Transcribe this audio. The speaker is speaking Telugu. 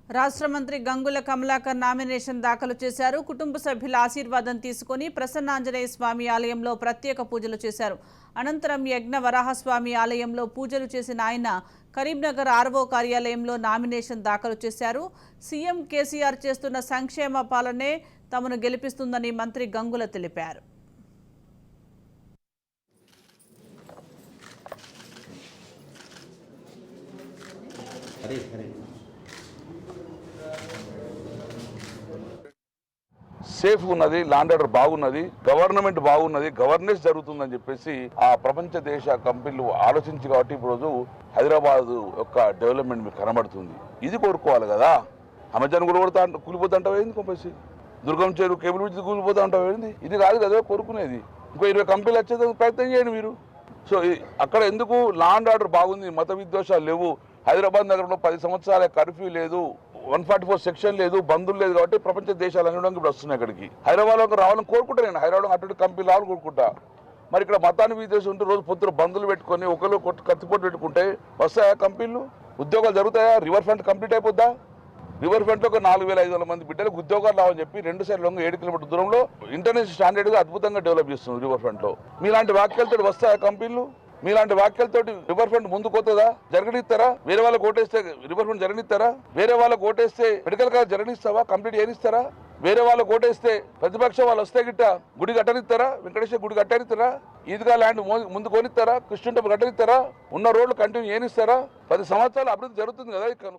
రాష్ట్ర మంత్రి గంగుల కమలాకర్ నామినేషన్ దాఖలు చేశారు. కుటుంబ సభ్యుల ఆశీర్వాదం తీసుకుని ప్రసన్నాంజనేయ స్వామి ఆలయంలో ప్రత్యేక పూజలు చేశారు. అనంతరం యజ్ఞ వరాహస్వామి ఆలయంలో పూజలు చేసిన ఆయన కరీంనగర్ ఆర్వో కార్యాలయంలో నామినేషన్ దాఖలు చేశారు. సీఎం కేసీఆర్ చేస్తున్న సంక్షేమ పాలనే తమను గెలిపిస్తుందని మంత్రి గంగుల తెలిపారు. సేఫ్ ఉన్నది, ల్యాండ్ ఆర్డర్ బాగున్నది, గవర్నమెంట్ బాగున్నది, గవర్నెన్స్ జరుగుతుందని చెప్పేసి ఆ ప్రపంచ దేశ కంపెనీలు ఆలోచించి కాబట్టి ఇప్పుడు హైదరాబాద్ యొక్క డెవలప్మెంట్ మీకు కనబడుతుంది. ఇది కోరుకోవాలి కదా. అమెజాన్ కూలిపోతా అంటావు ఏంది, కొంపేసి దుర్గం చేరు కేబుల్ బ్రిడ్జ్ కూలిపోతా అంటావు ఏంది. ఇది కాదు కదా కోరుకునేది. ఇంకో 20 కంపెనీలు వచ్చేది ప్రయత్నం చేయండి మీరు. సో అక్కడ ఎందుకు ల్యాండ్ ఆర్డర్ బాగుంది, మత విద్వేషాలు లేవు. హైదరాబాద్ నగరంలో 10 సంవత్సరాల కర్ఫ్యూ లేదు, 144 సెక్షన్ లేదు, బంధువులు లేదు కాబట్టి ప్రపంచ దేశాలు అన్ని ఇప్పుడు వస్తున్నాయి ఇక్కడికి. హైదరాబాద్లోకి రావాలని కోరుకుంటా నేను. హైదరాబాద్ అటువంటి కంపెనీలు రావాలని కోరుకుంటా. మరి ఇక్కడ మతాన్ని విద్వేషం ఉంటే రోజు పొద్దున బంధువులు పెట్టుకొని ఒకరు కత్తిపోటు పెట్టుకుంటే వస్తాయా కంపెనీలు? ఉద్యోగాలు జరుగుతాయా? రివర్ ఫ్రంట్ కంప్లీట్ అయిపోద్దా? రివర్ ఫ్రంట్లో ఒక 4,500 మంది బిడ్డలకు ఉద్యోగాలు రావని చెప్పి 2 సైడ్లో 7 కిలోమీటర్ దూరంలో ఇంటర్నేషనల్ స్టాండర్డ్గా అద్భుతంగా డెవలప్ చేస్తుంది రివర్ ఫ్రంట్లో. మీలాంటి వ్యాఖ్యలతో వస్తాయా కంపెనీలు? మీలాంటి వ్యాఖ్యలతో రివర్ ఫ్రంట్ ముందుకు వస్తుందా? జరగనిస్తారా? వేరే వాళ్ళకి ఓటేస్తే రివర్ ఫ్రంట్ జరగనిస్తారా? వేరే వాళ్ళకి ఓటేస్తే మెడికల్ కాలేజ్ జరగనిస్తావా? కంప్లీట్ చేయనిస్తారా? వేరే వాళ్ళకి ఓటేస్తే ప్రతిపక్షం వాళ్ళు వస్తే గిట్ట గుడి కట్టనిస్తారా? వెంకటేశ్వర గుడి కట్టనిస్తారా? ఈద్గా ల్యాండ్ ముందు కొనిస్తారా? కృష్ణ టెంపుల్ కట్టనిస్తారా? ఉన్న రోడ్లు కంటిన్యూ చేయనిస్తారా? 10 సంవత్సరాలు అభివృద్ధి జరుగుతుంది కదా ఇక్కడ.